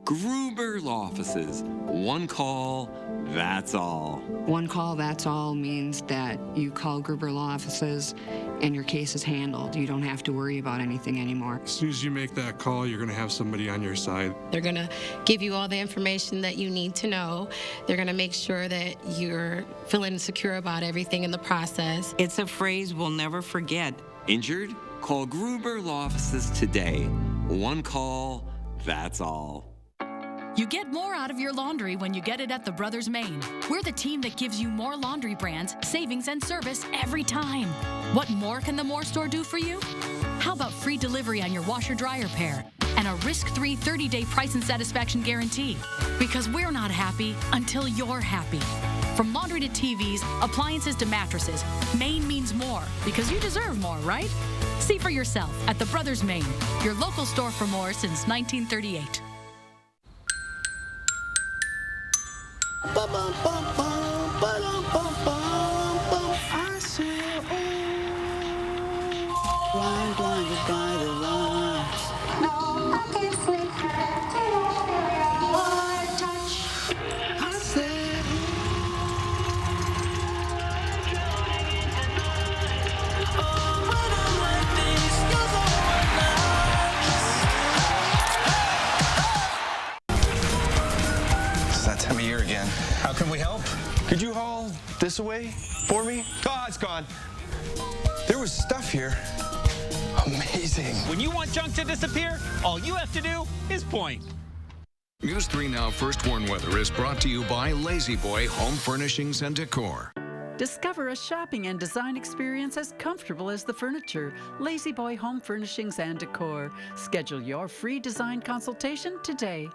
Gruber Law Offices. One call, that's all. One call, that's all means that you call Gruber Law Offices and your case is handled. You don't have to worry about anything anymore. As soon as you make that call, you're going to have somebody on your side. They're going to give you all the information that you need to know. They're going to make sure that you're feeling secure about everything in the process. It's a phrase we'll never forget. Injured? Call Gruber Law Offices today. One call, that's all. You get more out of your laundry when you get it at the Brothers Maine. We're the team that gives you more laundry brands, savings, and service every time. What more can the More Store do for you? How about free delivery on your washer-dryer pair and a risk-free 30-day price and satisfaction guarantee? Because we're not happy until you're happy. From laundry to TVs, appliances to mattresses, Maine means more because you deserve more, right? See for yourself at the Brothers Maine, your local store for more since 1938. I said, blind, blinded by the lights. No, I can't sleep. One touch. I said, oh, when I'm like this, you're the one. It's that time of year again. How can we help? Could you haul this away for me? Oh, it's gone. There was stuff here. Amazing. When you want junk to disappear, all you have to do is point. News 3 Now First Warn Weather is brought to you by Lazy Boy Home Furnishings and Decor. Discover a shopping and design experience as comfortable as the furniture. Lazy Boy Home Furnishings and Decor. Schedule your free design consultation today.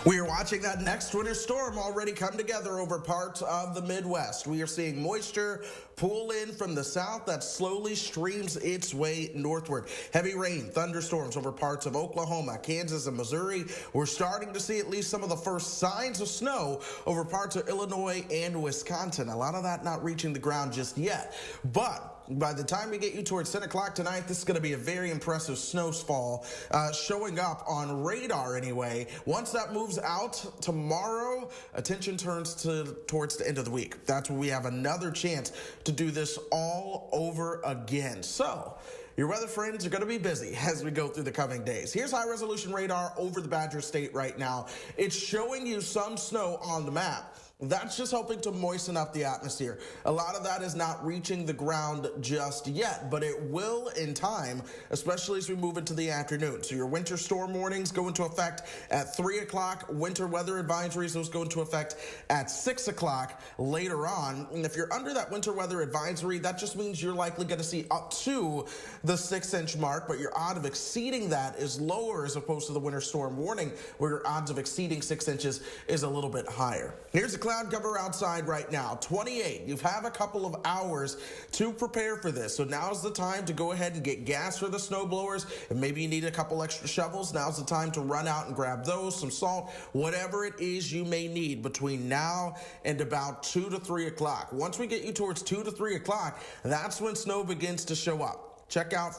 We are watching that next winter storm already come together over parts of the Midwest. We are seeing moisture pull in from the south that slowly streams its way northward. Heavy rain, thunderstorms over parts of Oklahoma, Kansas, and Missouri. We're starting to see at least some of the first signs of snow over parts of Illinois and Wisconsin. A lot of that not reaching the ground just yet. But by the time we get you towards 10 o'clock tonight, this is going to be a very impressive snowfall showing up on radar anyway. Once that moves out tomorrow, attention turns towards the end of the week. That's when we have another chance to do this all over again. So your weather friends are going to be busy as we go through the coming days. Here's high-resolution radar over the Badger State right now. It's showing you some snow on the map. That's just helping to moisten up the atmosphere. A lot of that is not reaching the ground just yet, but it will in time, especially as we move into the afternoon. So your winter storm warnings go into effect at 3 o'clock. Winter weather advisories, those go into effect at 6 o'clock later on. And if you're under that winter weather advisory, that just means you're likely going to see up to the 6-inch mark, but your odds of exceeding that is lower as opposed to the winter storm warning, where your odds of exceeding 6 inches is a little bit higher. Here's a cloud cover outside right now, 28. You have a couple of hours to prepare for this. So now's the time to go ahead and get gas for the snow blowers. And maybe you need a couple extra shovels. Now's the time to run out and grab those, some salt, whatever it is you may need between now and about 2 to 3 o'clock. Once we get you towards 2 to 3 o'clock, that's when snow begins to show up. Check out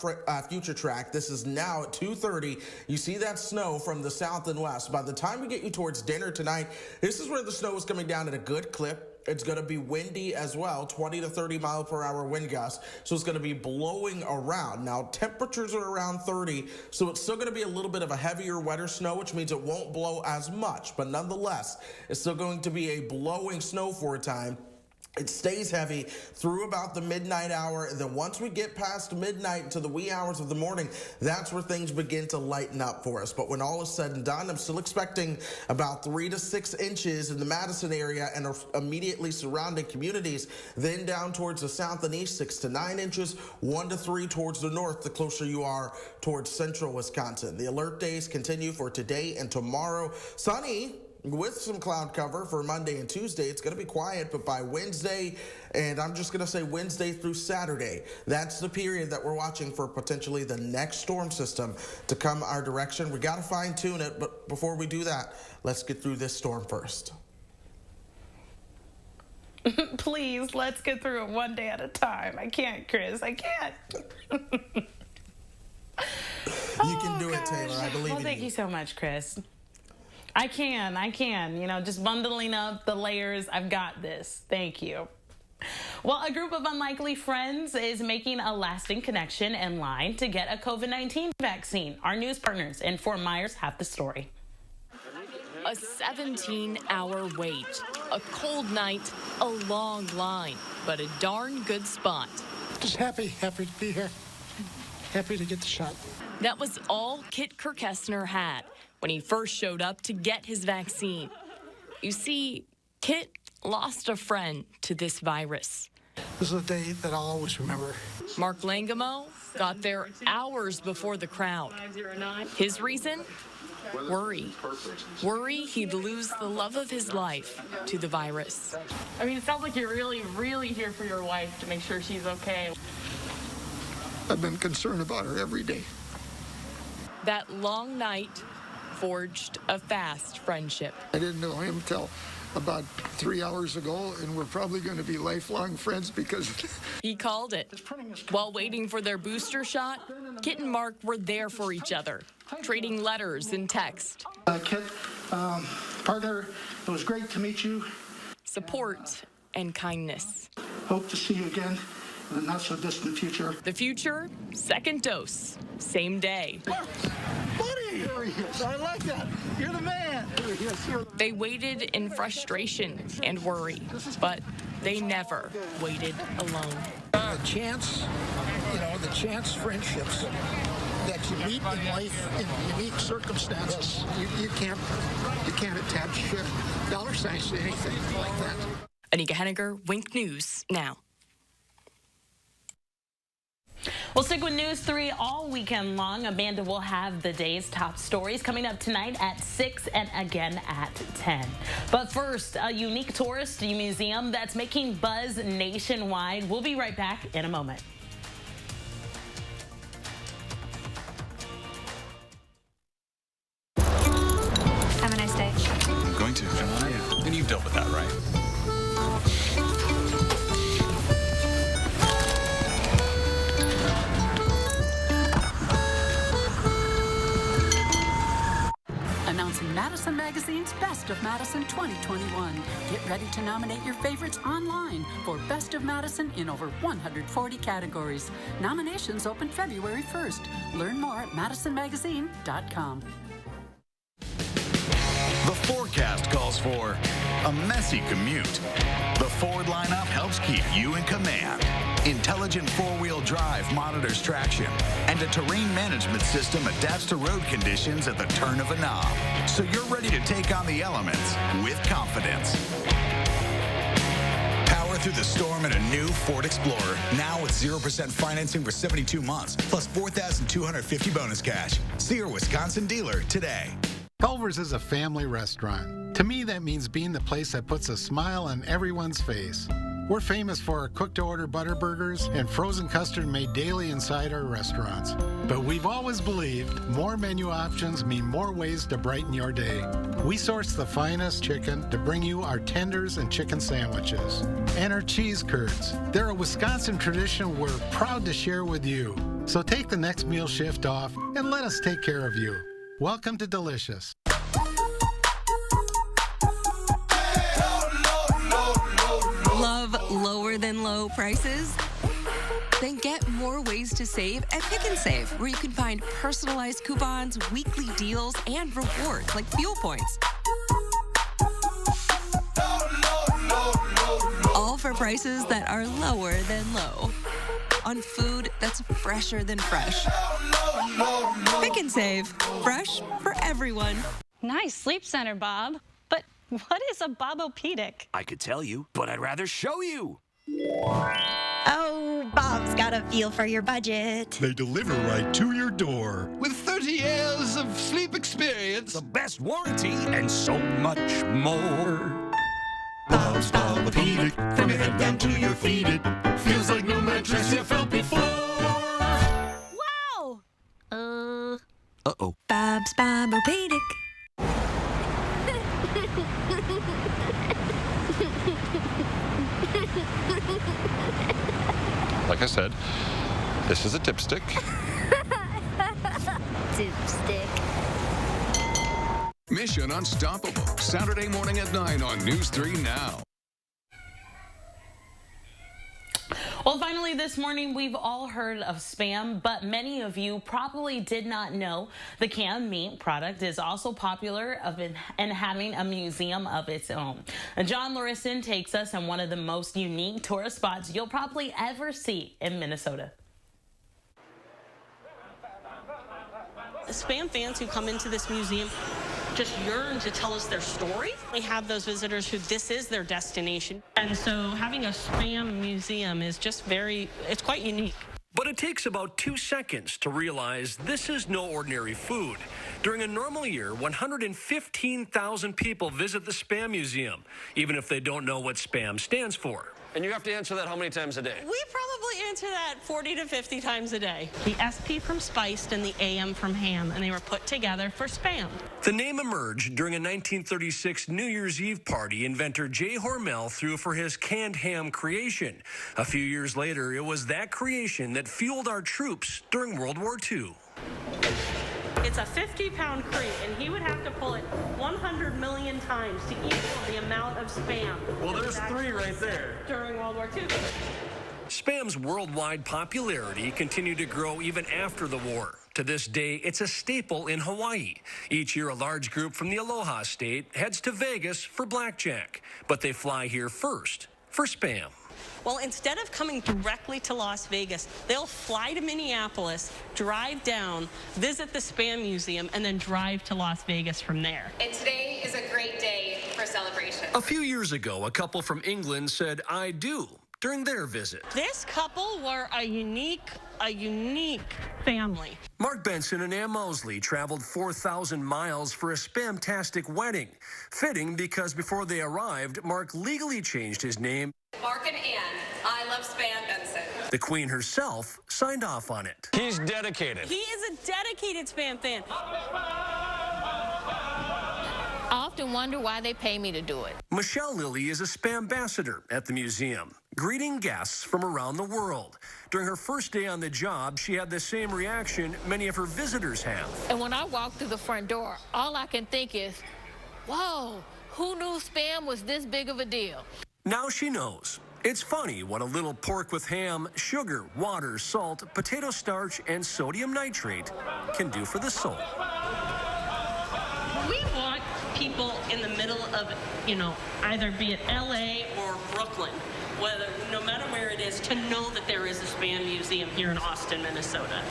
Future Track. This is now at 2:30. You see that snow from the south and west. By the time we get you towards dinner tonight, this is where the snow is coming down at a good clip. It's going to be windy as well, 20 to 30 mile per hour wind gusts. So it's going to be blowing around. Now, temperatures are around 30, so it's still going to be a little bit of a heavier, wetter snow, which means it won't blow as much. But nonetheless, it's still going to be a blowing snow for a time. It stays heavy through about the midnight hour. And then once we get past midnight to the wee hours of the morning, that's where things begin to lighten up for us. But when all is said and done, I'm still expecting about 3 to 6 inches in the Madison area and immediately surrounding communities. Then down towards the south and east, 6 to 9 inches, 1 to 3 towards the north, the closer you are towards central Wisconsin. The alert days continue for today and tomorrow. Sunny with some cloud cover for Monday and Tuesday. It's going to be quiet, but by Wednesday, and I'm just going to say Wednesday through Saturday, that's the period that we're watching for potentially the next storm system to come our direction. We got to fine tune it, but before we do that, let's get through this storm first. Please, let's get through it one day at a time. I can't, Chris. I can't. You can do it, Taylor. I believe in you. Well, thank you so much, Chris. I can. You know, just bundling up the layers. I've got this. Thank you. Well, a group of unlikely friends is making a lasting connection in line to get a COVID-19 vaccine. Our news partners in Fort Myers have the story. A 17-hour wait, a cold night, a long line, but a darn good spot. Just happy to be here. Happy to get the shot. That was all Kit Kirkestner had when he first showed up to get his vaccine. You see, Kit lost a friend to this virus. This is a day that I'll always remember. Mark Langamo got there hours before the crowd. His reason? Worry. Worry he'd lose the love of his life to the virus. I mean, it sounds like you're really here for your wife to make sure she's okay. I've been concerned about her every day. That long night forged a fast friendship. I didn't know him till about 3 hours ago, and we're probably going to be lifelong friends because... He called it. While waiting for their booster shot, Kit and Mark were there for each other, trading letters and text. Kit, partner, it was great to meet you. Support and kindness. Hope to see you again in the not-so-distant future. The future, second dose, same day. Buddy! Here he is. I like that. You're the man. Here he is. They waited in frustration and worry, but they never waited alone. The chance friendships that you meet in life in unique circumstances, you can't attach dollar signs to anything like that. Anika Henniger, Wink News Now. We'll stick with News 3 all weekend long. Amanda will have the day's top stories coming up tonight at 6 and again at 10. But first, a unique tourist museum that's making buzz nationwide. We'll be right back in a moment. Have a nice day. I'm going to. And you've dealt with that, right? Announcing Madison Magazine's Best of Madison 2021. Get ready to nominate your favorites online for Best of Madison in over 140 categories. Nominations open February 1st. Learn more at madisonmagazine.com. The forecast calls for a messy commute. The Ford lineup helps keep you in command. Intelligent four-wheel drive monitors traction, and a terrain management system adapts to road conditions at the turn of a knob. So you're ready to take on the elements with confidence. Power through the storm in a new Ford Explorer, now with 0% financing for 72 months, plus $4,250 bonus cash. See your Wisconsin dealer today. Culver's is a family restaurant. To me, that means being the place that puts a smile on everyone's face. We're famous for our cooked-to-order butter burgers and frozen custard made daily inside our restaurants. But we've always believed more menu options mean more ways to brighten your day. We source the finest chicken to bring you our tenders and chicken sandwiches. And our cheese curds. They're a Wisconsin tradition we're proud to share with you. So take the next meal shift off and let us take care of you. Welcome to Delicious. Love lower than low prices? Then get more ways to save at Pick and Save, where you can find personalized coupons, weekly deals, and rewards like fuel points. All for prices that are lower than low. On food that's fresher than fresh. Pick and Save. Fresh for everyone. Nice sleep center, Bob. But what is a Bobopedic? I could tell you, but I'd rather show you. Oh, Bob's got a feel for your budget. They deliver right to your door. With 30 years of sleep experience, the best warranty, and so much more. Bob's Bobopedic, from your head down to your feet. It feels like no mattress you felt before. Wow! Uh-oh. Bob's Bobopedic. Like I said, this is a dipstick. Dipstick. Mission Unstoppable, Saturday morning at 9 on News 3 Now. Well, finally this morning, we've all heard of Spam, but many of you probably did not know the canned meat product is also popular and having a museum of its own. John Larison takes us on one of the most unique tourist spots you'll probably ever see in Minnesota. Spam fans who come into this museum just yearn to tell us their story. We have those visitors who this is their destination. And so having a Spam museum is just it's quite unique. But it takes about 2 seconds to realize this is no ordinary food. During a normal year, 115,000 people visit the Spam Museum, even if they don't know what Spam stands for. And you have to answer that how many times a day? We probably answer that 40 to 50 times a day. The SP from spiced and the AM from ham, and they were put together for Spam. The name emerged during a 1936 New Year's Eve party inventor J. Hormel threw for his canned ham creation. A few years later, it was that creation that fueled our troops during World War II. It's a 50-pound crate, and he would have to pull it 100 million times to equal the amount of Spam. Well, there's 3 right there. During World War II. Spam's worldwide popularity continued to grow even after the war. To this day, it's a staple in Hawaii. Each year, a large group from the Aloha State heads to Vegas for blackjack, but they fly here first for Spam. Well, instead of coming directly to Las Vegas, they'll fly to Minneapolis, drive down, visit the Spam Museum, and then drive to Las Vegas from there. And today is a great day for celebration. A few years ago, a couple from England said, "I do," during their visit. This couple were a unique family. Mark Benson and Ann Mosley traveled 4,000 miles for a Spamtastic wedding. Fitting because before they arrived, Mark legally changed his name. Mark and Ann, I love Spam Benson. The Queen herself signed off on it. He's dedicated. He is a dedicated Spam fan. I often wonder why they pay me to do it. Michelle Lilly is a Spam ambassador at the museum, greeting guests from around the world. During her first day on the job, she had the same reaction many of her visitors have. And when I walk through the front door, all I can think is, whoa, who knew Spam was this big of a deal? Now she knows. It's funny what a little pork with ham, sugar, water, salt, potato starch, and sodium nitrate can do for the soul. We want people in the middle of, either be it LA or Brooklyn, no matter where it is, to know that there is a Spam Museum here in Austin, Minnesota.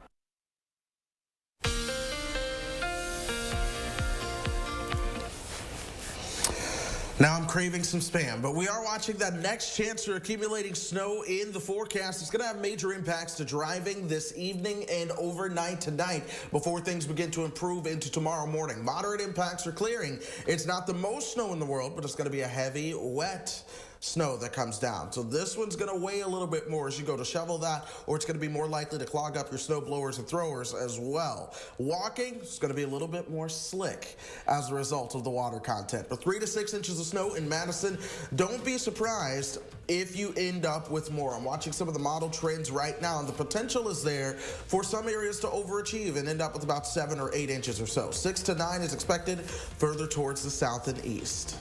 Now I'm craving some Spam, but we are watching that next chance for accumulating snow in the forecast. It's going to have major impacts to driving this evening and overnight tonight before things begin to improve into tomorrow morning. Moderate impacts for clearing. It's not the most snow in the world, but it's going to be a heavy, wet snow that comes down. So this one's going to weigh a little bit more as you go to shovel that, or it's going to be more likely to clog up your snow blowers and throwers as well. Walking is going to be a little bit more slick as a result of the water content. But 3 to 6 inches of snow in Madison. Don't be surprised if you end up with more. I'm watching some of the model trends right now, and the potential is there for some areas to overachieve and end up with about 7 or 8 inches or so. 6 to 9 is expected further towards the south and east.